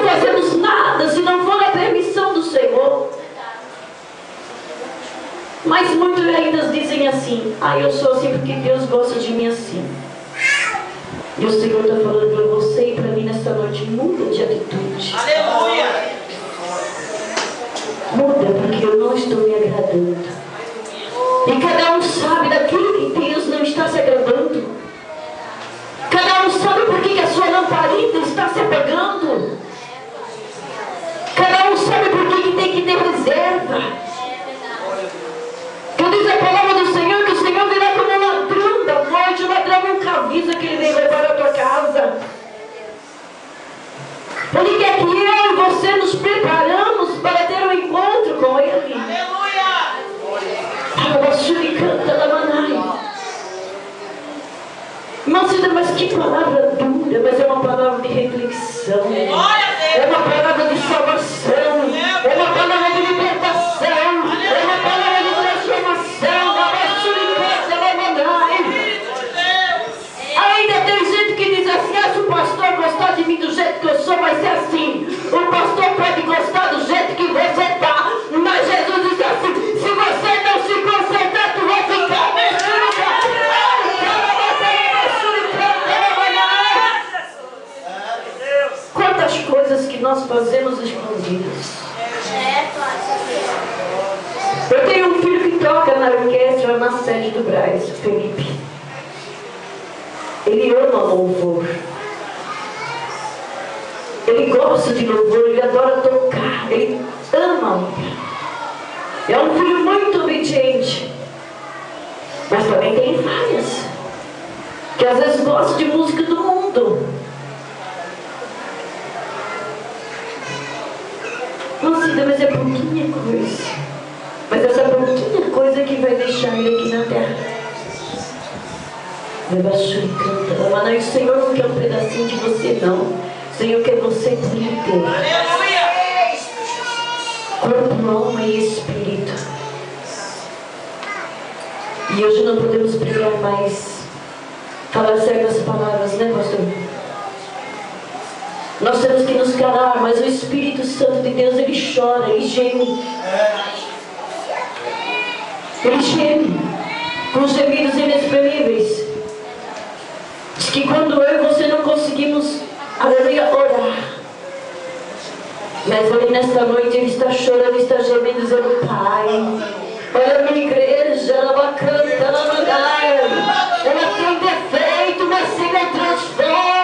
fazemos nada se não for a permissão do Senhor. Mas muitos ainda dizem assim: eu sou assim porque Deus gosta de mim assim. E o Senhor está falando para você e para mim nessa noite: muda de atitude. Aleluia! Muda, porque eu não estou me agradando. E cada um sabe daquilo que Deus não está se agradando. Cada um sabe por que a sua lamparina está se apagando. Cada um sabe por que tem que ter reserva. Quando diz a palavra do Senhor que o Senhor virá como um ladrão da noite, o ladrão nunca avisa que ele vem levar a tua casa. Ele quer que eu e você nos preparamos para ter um encontro com Ele. Aleluia! Irmão Cida, mas que palavra dura, mas é uma palavra de reflexão. É uma palavra de salvação. É uma palavra de libertação. É uma palavra de transformação. Ainda tem gente que diz assim: se o pastor gostar de mim do jeito que eu sou, vai ser assim. O pastor pode gostar do jeito que você está, mas Jesus diz assim: se você não se consertar, tu vai ficar mexendo. Quantas coisas que nós fazemos escondidas. Eu tenho um filho que toca na orquestra na sede do Braz, Felipe. Ele ama louvor. Ele gosta de louvor, ele adora tocar, ele ama. É um filho muito obediente, mas também tem falhas, que às vezes gosta de música do mundo. Nossa, mas é pouquinha coisa. Mas essa pouquinha coisa que vai deixar ele aqui na terra. Mas o Senhor não quer um pedacinho de você, não. O Senhor quer você por inteiro. Corpo, alma e espírito. E hoje não podemos pregar mais, falar certas palavras, né, pastor? Nós temos que nos calar, mas o Espírito Santo de Deus, ele chora, ele geme. Ele geme com gemidos inexprimíveis. Diz que quando eu e você não conseguimos, aleluia, orar, mas ele nesta noite, ele está chorando, ele está gemendo, dizendo: Pai, olha a minha igreja, ela canta, ela mandaia, ela tem defeito, mas Senhor transforma.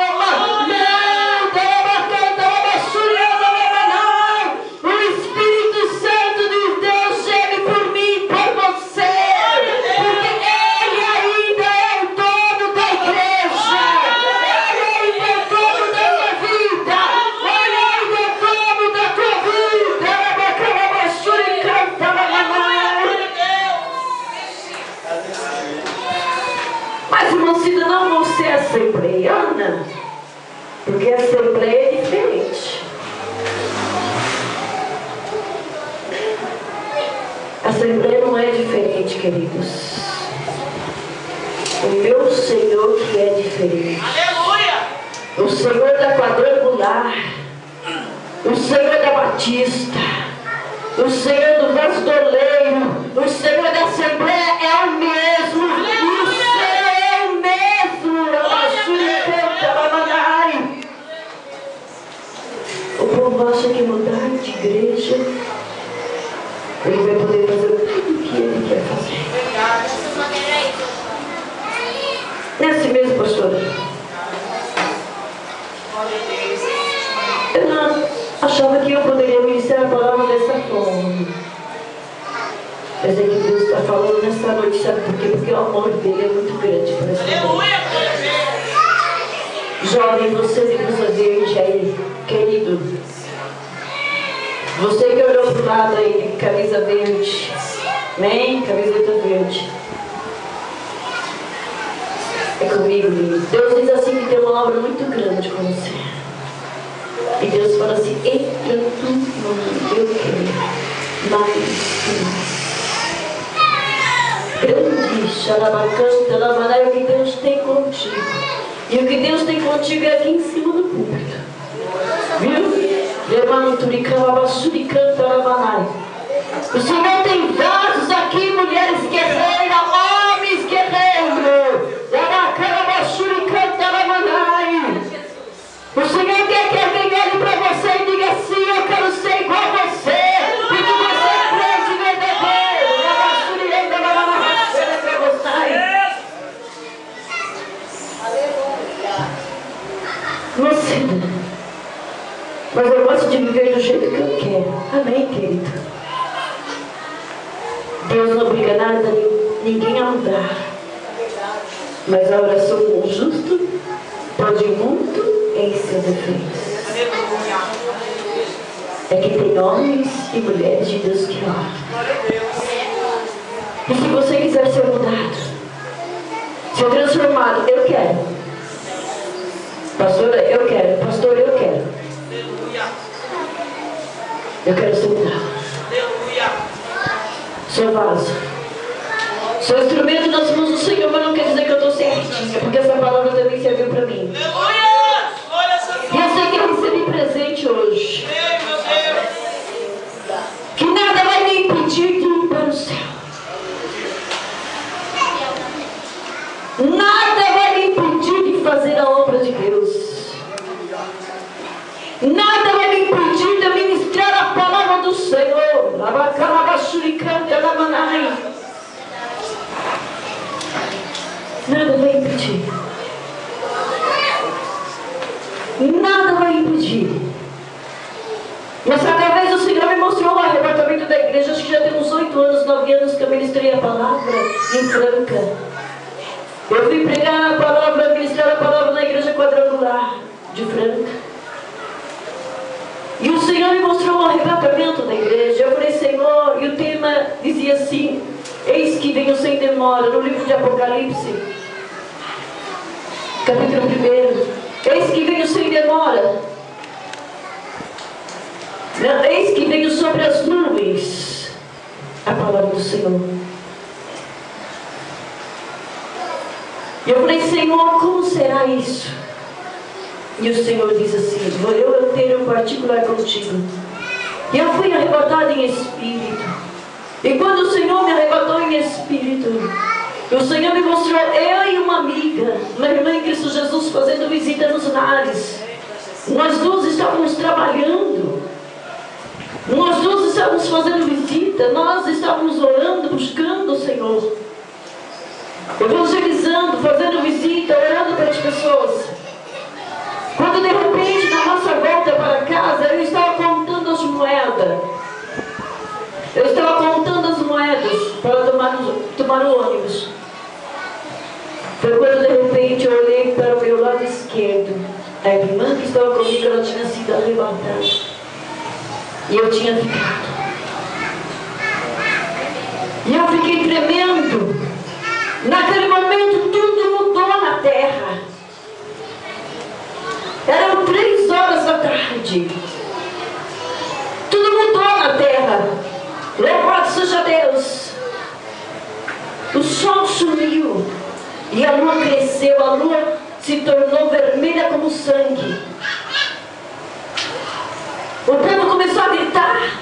Assembleiana, porque a assembleia é diferente. A assembleia não é diferente, queridos. O meu Senhor que é diferente. Aleluia! O Senhor da quadrangular, o Senhor da batista, o Senhor do vasoleiro, o Senhor da assembleia é o mesmo. O povo acha que mudar de igreja, ele vai poder fazer tudo o que ele quer fazer. É assim mesmo, pastora. Eu não achava que eu poderia ministrar a palavra dessa forma. Mas é que Deus está falando nessa noite, sabe por quê? Porque o amor dele é muito grande para essa noite. Jovem, você de blusa verde aí, querido. Você que olhou para o lado aí de camisa verde. Amém? Camiseta verde. É comigo, lindo. Deus diz assim que tem uma obra muito grande com você. E Deus fala assim: entra tu no mundo, eu quero mais. Grande, xarabacanta, lamanai, o que Deus tem contigo. E o que Deus tem contigo é aqui em cima do púlpito. Viu? O Senhor tem vasos aqui, mulheres guerreiras, homens guerreiros. O Senhor quer que alguém olhe para você e diga assim: eu quero ser igual a você. E que você é crente verdadeiro. Você, mas eu gosto de viver do jeito que eu quero. Amém, querido? Deus não obriga nada, ninguém a mudar. Mas a oração do justo pode muito em seus efeitos. É que tem homens e mulheres de Deus que oram. E se você quiser ser mudado, ser transformado, eu quero. Pastora, eu quero. Pastor, eu quero. Eu quero ser mudado. Sou vaso. Sou instrumento nas mãos do Senhor, mas não quer dizer que eu estou certinha, porque essa palavra também serviu para mim. E eu sei que eu recebi presente hoje. Que nada vai me impedir de ir para o céu. Nada vai me impedir de fazer a obra de Deus. Nada vai me impedir de ministrar a palavra do Senhor. Nada vai impedir. Nada vai impedir. Mas certa vez o Senhor me mostrou o arrebatamento da igreja. Acho que já tem uns 8 anos, 9 anos que eu ministrei a palavra em Franca. Eu fui pregar a palavra, ministrar a palavra na igreja quadrangular de Franca. E o Senhor me mostrou o arrebatamento da igreja. Eu falei: Senhor, e o tema dizia assim: eis que venho sem demora, no livro de Apocalipse, capítulo 1. Eis que venho sem demora. Eis que venho sobre as nuvens. A palavra do Senhor. E eu falei: Senhor, como será isso? E o Senhor disse assim: eu tenho um particular contigo. E eu fui arrebatado em espírito. E quando o Senhor me arrebatou em espírito, o Senhor me mostrou eu e uma amiga, uma irmã em Cristo Jesus, fazendo visita nos lares. Nós duas estávamos trabalhando. Nós duas estávamos fazendo visita. Nós estávamos orando, buscando o Senhor, evangelizando, fazendo visita, orando pelas pessoas. Quando de repente, na nossa volta para casa, eu estava contando as moedas. Eu estava contando as moedas para tomar o ônibus. Foi quando de repente eu olhei para o meu lado esquerdo. A irmã que estava comigo, ela tinha sido arrebatada. E eu tinha ficado. E eu fiquei tremendo. Naquele momento tudo mudou na terra. Eram 3 horas da tarde. Tudo mudou na terra. Louvado seja Deus. O sol sumiu. E a lua cresceu. A lua se tornou vermelha como sangue. O povo começou a gritar.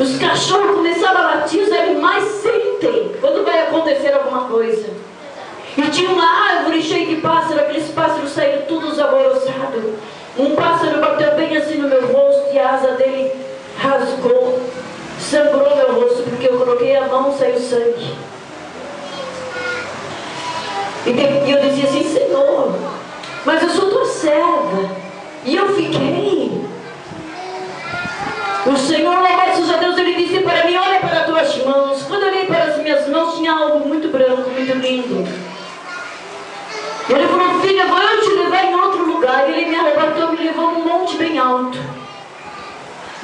Os cachorros começaram a latir. Os animais sentem quando vai acontecer alguma coisa. E tinha uma árvore cheia de pássaros. Aqueles pássaros saíram todos alvoroçados. Um pássaro bateu bem assim no meu rosto. E a asa dele rasgou, sangrou meu rosto, porque eu coloquei a mão e saiu sangue. E eu dizia assim: Senhor, mas eu sou tua serva. E eu fiquei. O Senhor, louvado seja Deus, ele disse para mim: olha para as tuas mãos. Quando eu olhei para as minhas mãos, tinha algo muito branco, muito lindo. Ele falou: filha, vou eu te levar em outro lugar. E ele me arrebatou, me levou num monte bem alto.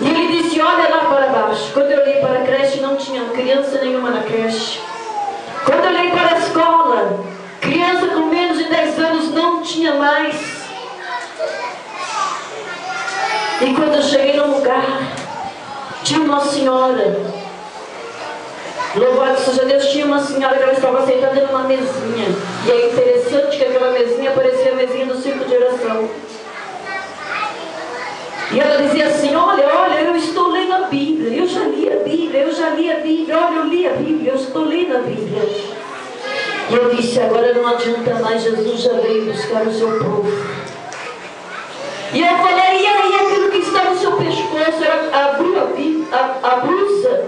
E ele disse: olha lá para baixo. Quando eu olhei para a creche, não tinha criança nenhuma na creche. Quando eu olhei para a escola, criança com menos de 10 anos não tinha mais. E quando eu cheguei no lugar, tinha uma senhora. Louvado seja Deus, tinha uma senhora que ela estava sentada numa mesinha. E é interessante que aquela mesinha parecia a mesinha do circo de oração. E ela dizia assim, olha, eu estou lendo a Bíblia, eu já li a Bíblia, olha, eu li a Bíblia, eu estou lendo a Bíblia. E eu disse, agora não adianta mais, Jesus já veio buscar o seu povo. E eu falei, e aí aquilo que está no seu pescoço? Ela abriu a blusa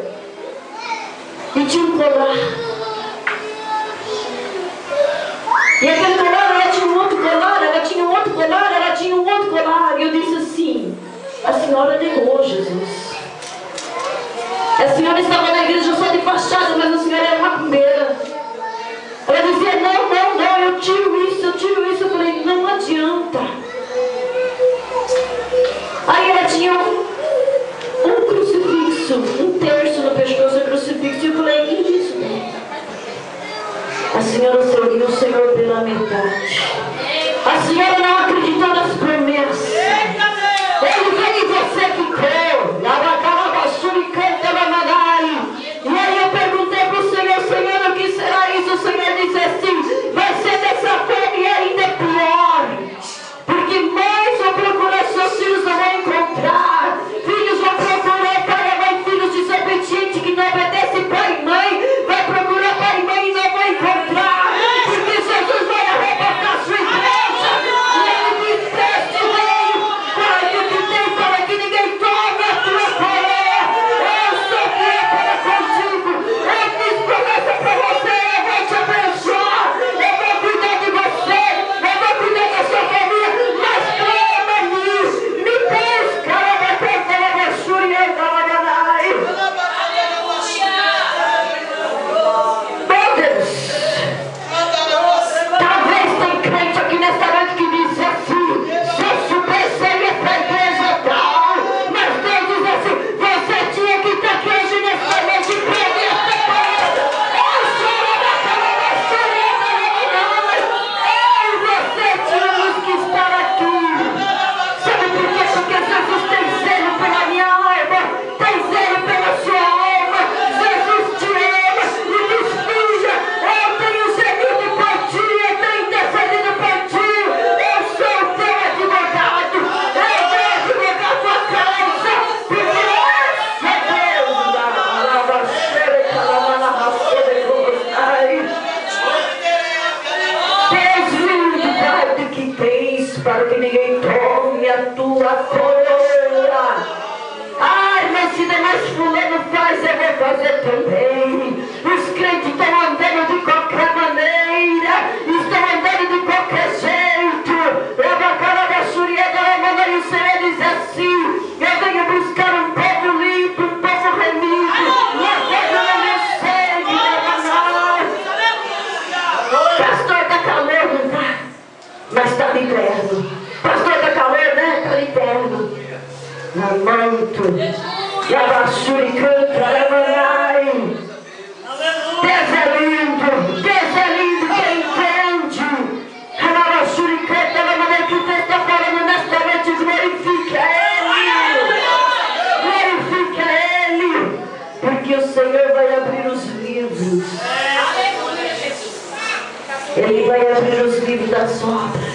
e tinha um colar. E aquele colar, ela tinha um outro colar, ela tinha um outro colar, ela tinha um outro colar. E eu disse assim, a senhora negou Jesus. A senhora estava na igreja só de fachada, mas a senhora era macumbeira. Ela dizia, não, eu tiro isso. Eu falei, não adianta. Aí ela tinha um crucifixo, um terço no pescoço do crucifixo. E eu falei, que isso, né? A senhora serviu o Senhor pela metade. A senhora não acreditou nas promessas. Ele veio e você ficou. E aí eu perguntei para o Senhor, o que será isso? O Senhor disse assim, vai ser dessa forma e ainda é pior. Porque mães vão procurar seus filhos, não vão encontrar. Filhos vão procurar pai e mãe, filhos desobedientes que não obedecem pai e mãe. Vai procurar pai e mãe e não vão encontrar. Porque Jesus vai arrebatar sua igreja. E ele diz, preste veio, guarde o que tem para que ninguém tome a tua coroa. Eu sou fiel para contigo. Eu fiz promessa para você, eu vou te abençoar. Eu vou cuidar de você, eu vou cuidar da sua família. Mas clama a mim, me busca, meu Deus. Talvez tem crente aqui nesta noite que diz assim, se eu soubesse eu ia para a igreja tal. Mas Deus diz assim, você tinha que estar aqui hoje nesta noite e pregar esta palavra. Eu você tínhamos que estar aqui. Sabe por quê? Porque Jesus tem zelo pela minha alma, tem zelo pela sua alma. Jesus te ama e diz, filha, eu tenho zelido por ti, eu tenho intercedido por ti. Eu sou o teu advogado, eu vou advogar a tua causa, porque essa Deus lindo, guarda o que tens, para que ninguém tome a tua coroa. Ai, mas se demais fulano faz, eu vou fazer também. Os crentes estão andando de qualquer maneira, estão andando de qualquer jeito. E o Senhor diz assim, eu venho buscar um povo limpo, um povo remido. E a coisa não me segue, pastor, está calor, não está? Mas está no inverno. Pastor, está calor, né? Está no inverno. Amanto. Yabashuri canta, Lamanai. Deus é lindo. Deus é lindo, quem entende. Yabashuri canta, Lamanai, que você está falando nesta noite, glorifica Ele. Glorifica Ele. Porque o Senhor vai abrir os livros. Ele vai abrir os livros das obras.